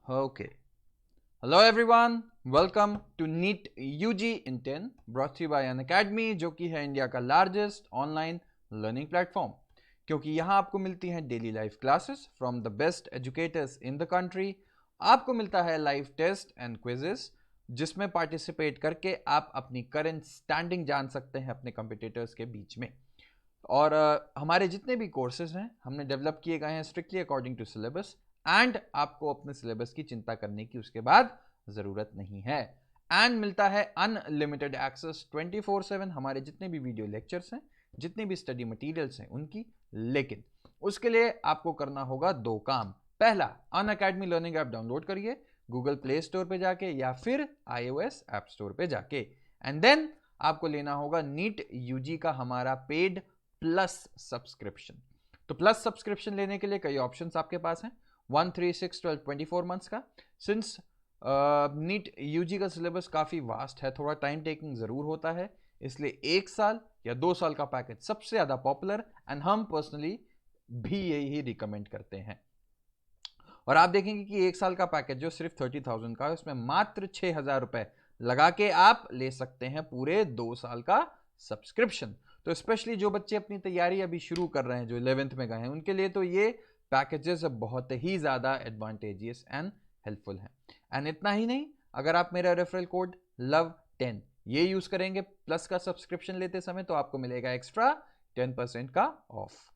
Okay. Hello everyone. Welcome to NEET UG in 10 brought to you by Unacademy, जो कि है India का largest online learning platform, क्योंकि यहाँ आपको मिलती हैं daily life classes from the best educators in the country. आपको मिलता है लाइव टेस्ट एंड क्विजेस जिसमें पार्टिसिपेट करके आप अपनी करंट स्टैंडिंग जान सकते हैं अपने कंपिटिटर्स के बीच में। और हमारे जितने भी कोर्सेज हैं हमने डेवलप किए गए हैं strictly according to syllabus, and आपको अपने सिलेबस की चिंता करने की उसके बाद ज़रूरत नहीं है। एंड मिलता है अनलिमिटेड एक्सेस 24/7 हमारे जितने भी वीडियो लेक्चर्स हैं, जितने भी स्टडी मटेरियल्स हैं उनकी। लेकिन उसके लिए आपको करना होगा दो काम। पहला, अनअकैडमी लर्निंग ऐप डाउनलोड करिए गूगल प्ले स्टोर पे जाके या फिर iOS ऐप स्टोर पे जाके, एंड देन आपको लेना होगा नीट यूजी का हमारा पेड प्लस सब्सक्रिप्शन। तो प्लस सब्सक्रिप्शन लेने के लिए कई ऑप्शंस आपके पास हैं, 1, 3, 6, 12, 24 मंथ्स का। सिंस नीट यूजी का सिलेबस काफ़ी वास्ट है, थोड़ा टाइम टेकिंग ज़रूर होता है, इसलिए 1 साल या 2 साल का पैकेज सबसे ज़्यादा पॉपुलर एंड हम पर्सनली भी यही रिकमेंड करते हैं। और आप देखेंगे कि 1 साल का पैकेज जो सिर्फ 30,000 का है उसमें मात्र 6,000 रुपए लगा के आप ले सकते हैं पूरे 2 साल का सब्सक्रिप्शन। तो स्पेशली जो बच्चे अपनी तैयारी अभी शुरू कर रहे हैं, जो 11th में गए हैं, उनके लिए तो ये पैकेजेस बहुत ही ज़्यादा एडवांटेजियस एंड हेल्पफुल हैं। एंड इतना ही नहीं, अगर आप मेरा रेफरल कोड LOVE10 ये यूज़ करेंगे प्लस का सब्सक्रिप्शन लेते समय तो आपको मिलेगा एक्स्ट्रा 10% का ऑफ।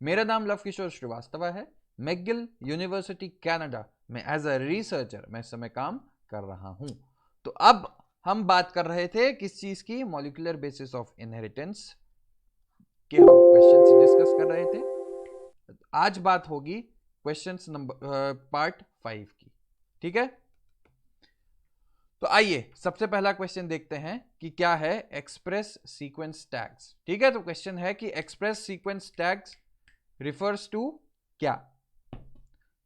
मेरा नाम लव किशोर श्रीवास्तव है। मैकगिल यूनिवर्सिटी कनाडा में एज अ रिसर्चर मैं इस समय काम कर रहा हूं। तो अब हम बात कर रहे थे किस चीज की, मॉलिक्यूलर बेसिस ऑफ इनहेरिटेंस के हम क्वेश्चंस डिस्कस कर रहे थे। आज बात होगी क्वेश्चंस नंबर पार्ट 5 की, ठीक है। तो आइए सबसे पहला क्वेश्चन देखते हैं कि क्या है एक्सप्रेस सीक्वेंस टैग्स। ठीक है, तो क्वेश्चन है कि express sequence tags refers to क्या?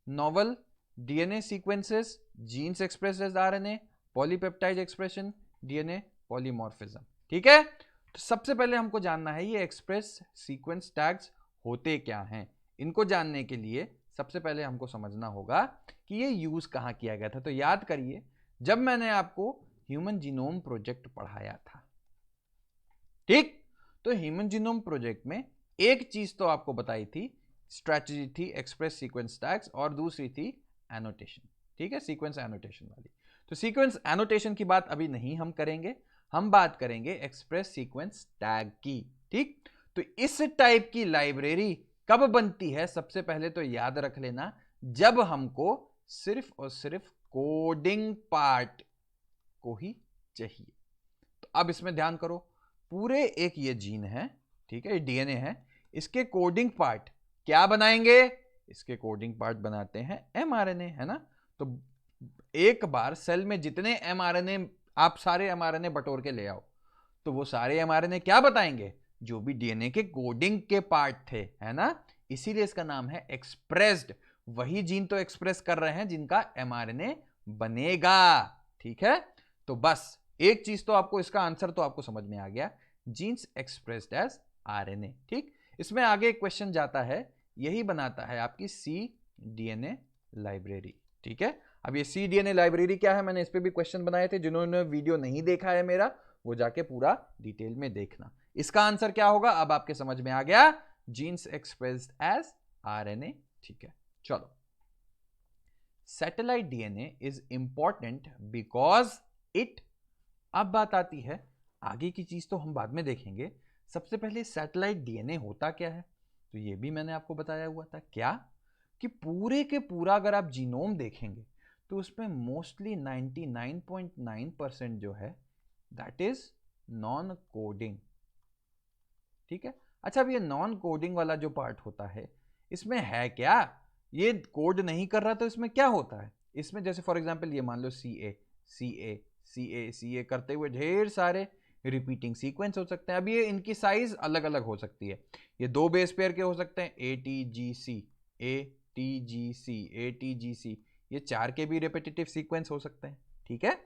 Novel DNA sequences, genes express as RNA, polypeptide expression, DNA polymorphism. ठीक है, तो सबसे पहले हमको जानना है ये एक्सप्रेस सीक्वेंस टैग्स होते क्या हैं। इनको जानने के लिए सबसे पहले हमको समझना होगा कि ये यूज कहां किया गया था। तो याद करिए, जब मैंने आपको ह्यूमन जीनोम प्रोजेक्ट पढ़ाया था, ठीक, तो ह्यूमन जीनोम प्रोजेक्ट में एक चीज तो आपको बताई थी, स्ट्रैटेजी थी एक्सप्रेस सीक्वेंस टैग्स, और दूसरी थी एनोटेशन। ठीक है, सीक्वेंस एनोटेशन वाली। तो सीक्वेंस एनोटेशन की बात अभी नहीं हम करेंगे, हम बात करेंगे एक्सप्रेस सीक्वेंस टैग की। ठीक, तो इस टाइप की लाइब्रेरी कब बनती है? सबसे पहले तो याद रख लेना, जब हमको सिर्फ और सिर्फ कोडिंग पार्ट को ही चाहिए। तो अब इसमें ध्यान करो, पूरे एक ये जीन है, ठीक है, ये डीएनए है, इसके कोडिंग पार्ट क्या बनाएंगे? इसके कोडिंग पार्ट बनाते हैं एमआरएनए, है ना। तो एक बार सेल में जितने एमआरएनए, आप सारे एमआरएनए बटोर के ले आओ, तो वो सारे एमआरएनए क्या बताएंगे? जो भी डीएनए के कोडिंग के पार्ट थे, है ना। इसीलिए इसका नाम है एक्सप्रेस्ड। वही जीन तो एक्सप्रेस कर रहे हैं जिनका एमआरएनए बनेगा। ठीक है, तो बस एक चीज तो आपको, इसका आंसर तो आपको समझ में आ गया, जीन्स एक्सप्रेस्ड एज आरएनए। ठीक, इसमें आगे एक क्वेश्चन जाता है, यही बनाता है आपकी cDNA लाइब्रेरी। ठीक है, अब ये cDNA लाइब्रेरी क्या है, मैंने इस पे भी क्वेश्चन बनाए थे, जिन्होंने वीडियो नहीं देखा है मेरा वो जाके पूरा डिटेल में देखना। इसका आंसर क्या होगा अब आपके समझ में आ गया, जीन्स एक्सप्रेस्ड एज आरएनए। ठीक है, चलो, satellite DNA is important because it, अब बात आती है, आगे की चीज तो हम बाद में देखेंगे, सबसे पहले सैटेलाइट डीएनए होता क्या है? तो ये भी मैंने आपको बताया हुआ था, क्या कि पूरे के पूरा अगर आप जीनोम देखेंगे तो उसमें मोस्टली 99.9% जो है दैट इज नॉन कोडिंग। ठीक है, अच्छा, अब ये नॉन कोडिंग वाला जो पार्ट होता है इसमें है क्या? ये कोड नहीं कर रहा तो इसमें क्या होता है? इसमें जैसे फॉर एग्जांपल ये मान लो सी ए करते हुए ढेर सारे रिपीटिंग सीक्वेंस हो सकते हैं। अब ये इनकी साइज अलग अलग हो सकती है, ये 2 बेस पेयर के हो सकते हैं, ATGC ATGC ATGC, ये 4 के भी रिपीटेटिव सीक्वेंस हो सकते हैं। ठीक है,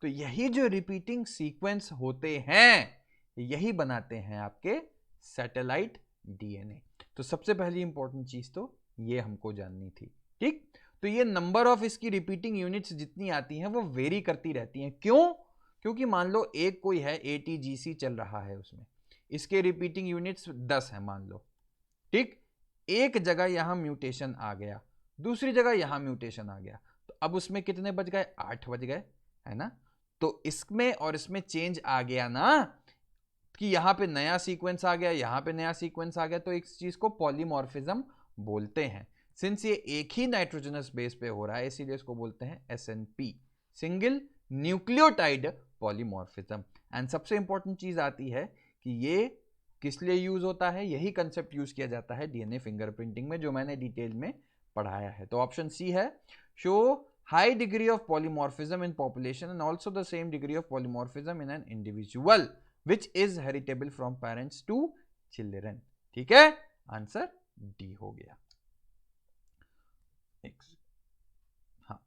तो यही जो रिपीटिंग सीक्वेंस होते हैं यही बनाते हैं आपके सैटेलाइट डीएनए। तो सबसे पहली इंपॉर्टेंट चीज तो ये हमको जाननी थी। ठीक, तो ये नंबर ऑफ इसकी रिपीटिंग यूनिट्स जितनी आती हैं वो वेरी करती रहती हैं। क्यों? क्योंकि मान लो एक कोई है ATGC चल रहा है, उसमें इसके रिपीटिंग यूनिट्स 10 है मान लो, ठीक। एक जगह यहां म्यूटेशन आ गया, दूसरी जगह यहां म्यूटेशन आ गया, तो अब उसमें कितने बच गए? 8 बच गए, है ना। तो इसमें और इसमें चेंज आ गया ना, कि यहां पे नया सीक्वेंस आ गया, यहां पे नया सीक्वेंस आ गया, तो इस चीज को पॉलीमॉर्फिज्म बोलते हैं। सिंस ये एक ही नाइट्रोजनस बेस पे हो रहा है, इसीलिए इसको बोलते हैं SNP, single nucleotide polymorphism. And सबसे इंपॉर्टेंट चीज आती है कि ये किस लिए यूज होता है, यही कंसेप्ट यूज किया जाता है DNA फिंगरप्रिंटिंग में, जो मैंने डिटेल में पढ़ाया है। तो ऑप्शन सी है, show high degree of polymorphism in population and also the same degree of polymorphism in an individual which is heritable from parents to children। ठीक है, आंसर डी हो गया। हाँ,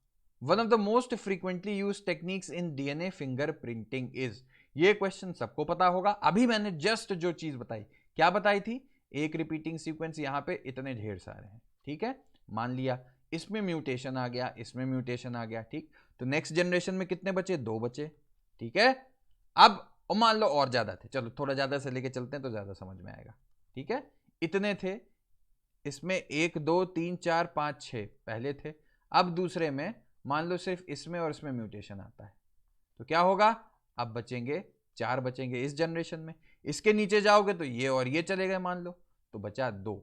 one of the most frequently use techniques in DNA fingerprinting is, ये question सबको पता होगा। अभी मैंने जस्ट जो चीज बताई, क्या बताई थी? एक रिपीटिंग सीक्वेंस यहां पे इतने ढेर सारे हैं, ठीक है, मान लिया इसमें म्यूटेशन आ गया, इसमें म्यूटेशन आ गया, ठीक। तो नेक्स्ट जनरेशन में कितने बचे? 2 बचे, ठीक है। अब और मान लो और ज्यादा थे, चलो थोड़ा ज्यादा से लेके चलते हैं तो ज्यादा समझ में आएगा, ठीक है। इतने थे, इसमें 1 2 3 4 5 6 पहले थे, अब दूसरे में मान लो सिर्फ इसमें और इसमें म्यूटेशन आता है, तो क्या होगा? अब बचेंगे 4 बचेंगे इस जनरेशन में, इसके नीचे जाओगे तो ये और ये चले गए मान लो, तो बचा 2,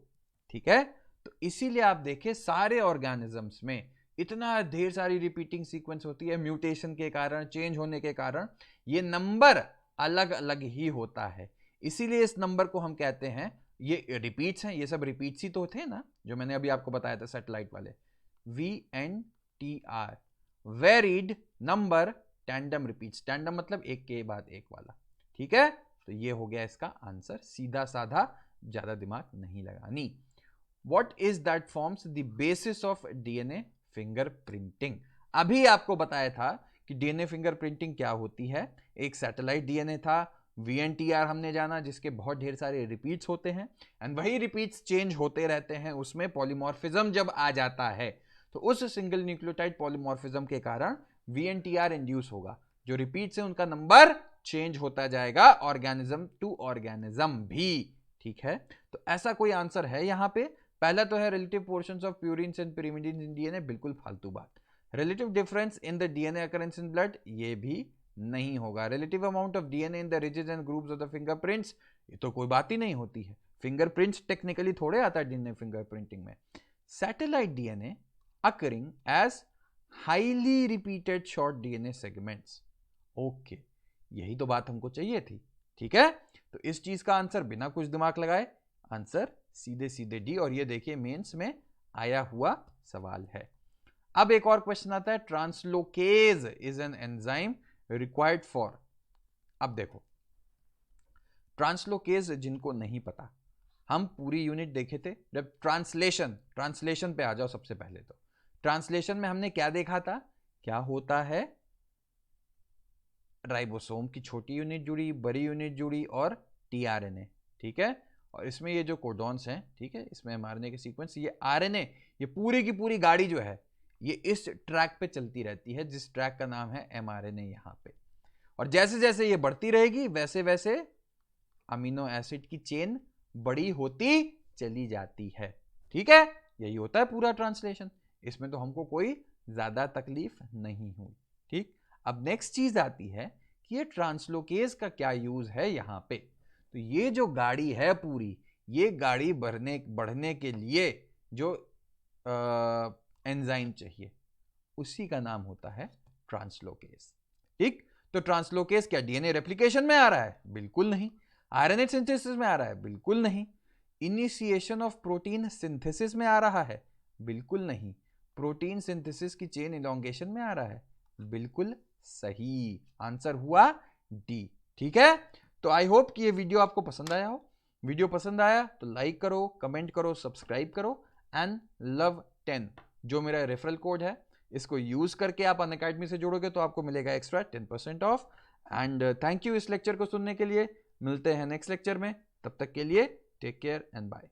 ठीक है। तो इसीलिए आप देखिए सारे ऑर्गेनिजम्स में इतना ढेर सारी रिपीटिंग सीक्वेंस होती है, म्यूटेशन के कारण, चेंज होने के कारण ये नंबर अलग अलग ही होता है। इसीलिए इस नंबर को हम कहते हैं, ये रिपीट्स हैं, ये सब रिपीट्स ही तो थे ना जो मैंने अभी आपको बताया था सैटेलाइट वाले, VNTR, varied number tandem repeats. Tandem मतलब एक के बाद एक वाला, ठीक है। तो ये हो गया इसका आंसर, सीधा साधा, ज्यादा दिमाग नहीं लगानी। What is that forms the basis of DNA fingerprinting? अभी आपको बताया था कि DNA फिंगरप्रिंटिंग क्या होती है। एक सैटेलाइट DNA था, VNTR हमने जाना, जिसके बहुत ढेर सारे रिपीट्स होते हैं, एंड वही रिपीट्स चेंज होते रहते हैं, उसमें पॉलीमॉर्फिज्म जब आ जाता है तो उस सिंगल न्यूक्लियोटाइड पॉलीमॉर्फिज्म के कारण VNTR इंड्यूस होगा, जो रिपीट्स है उनका नंबर चेंज होता जाएगा ऑर्गेनिज्म टू ऑर्गेनिज्म भी, ठीक है। तो ऐसा कोई आंसर है यहां पे? पहला तो है relative portions of purines and pyrimidines in DNA, बिल्कुल फालतू बात। Relative difference in the DNA occurrence in blood, ये भी नहीं होगा। Relative amount of DNA in the ridges and groups of the fingerprints, ये तो कोई बात ही नहीं होती है। फिंगरप्रिंट्स टेक्निकली थोड़े आता है DNA फिंगरप्रिंटिंग में। Satellite DNA occurring as highly repeated short DNA segments, okay, यही तो बात हमको चाहिए थी, ठीक है। तो इस चीज का आंसर बिना कुछ दिमाग लगाए आंसर सीधे सीधे डी, और ये देखिए मेंस में आया हुआ सवाल है। अब एक और क्वेश्चन आता है, translocase is an enzyme required for. अब देखो ट्रांसलोकेज जिनको नहीं पता, हम पूरी यूनिट देखे थे जब ट्रांसलेशन पे आ जाओ। सबसे पहले तो ट्रांसलेशन में हमने क्या देखा था, क्या होता है, राइबोसोम की छोटी यूनिट जुड़ी, बड़ी यूनिट जुड़ी और tRNA, ठीक है। और इसमें ये जो कोडॉन्स हैं, ठीक है, इसमें mRNA के सीक्वेंस, ये RNA, ये पूरी की पूरी गाड़ी जो है ये इस ट्रैक पे चलती रहती है, जिस ट्रैक का नाम है mRNA यहाँ पे। और जैसे जैसे ये बढ़ती रहेगी वैसे वैसे अमीनो एसिड की चेन बड़ी होती चली जाती है, ठीक है। यही होता है पूरा ट्रांसलेशन, इसमें तो हमको कोई ज्यादा तकलीफ नहीं हुई, ठीक। अब नेक्स्ट चीज आती है कि ये ट्रांसलोकेज का क्या यूज है यहाँ पे। तो ये जो गाड़ी है पूरी, ये गाड़ी बढ़ने के लिए जो एंजाइम चाहिए उसी का नाम होता है ट्रांसलोकेज, ठीक। तो ट्रांसलोकेज क्या DNA रेप्लिकेशन में आ रहा है? बिल्कुल नहीं। RNA सिंथेसिस में आ रहा है? बिल्कुल नहीं। इनिशिएशन ऑफ प्रोटीन सिंथेसिस में आ रहा है? बिल्कुल नहीं। प्रोटीन सिंथेसिस की चेन इलोंगेशन में आ रहा है? बिल्कुल सही, आंसर हुआ डी, ठीक है। तो आई होप कि ये वीडियो आपको पसंद आया हो। वीडियो पसंद आया तो लाइक करो, कमेंट करो, सब्सक्राइब करो, एंड लव 10 जो मेरा रेफरल कोड है, इसको यूज करके आप अनअकैडमी से जुड़ोगे तो आपको मिलेगा extra 10% of. And thank you इस लेक्चर को सुनने के लिए। मिलते हैं नेक्स्ट लेक्चर में, तब तक के लिए टेक केयर एंड बाय।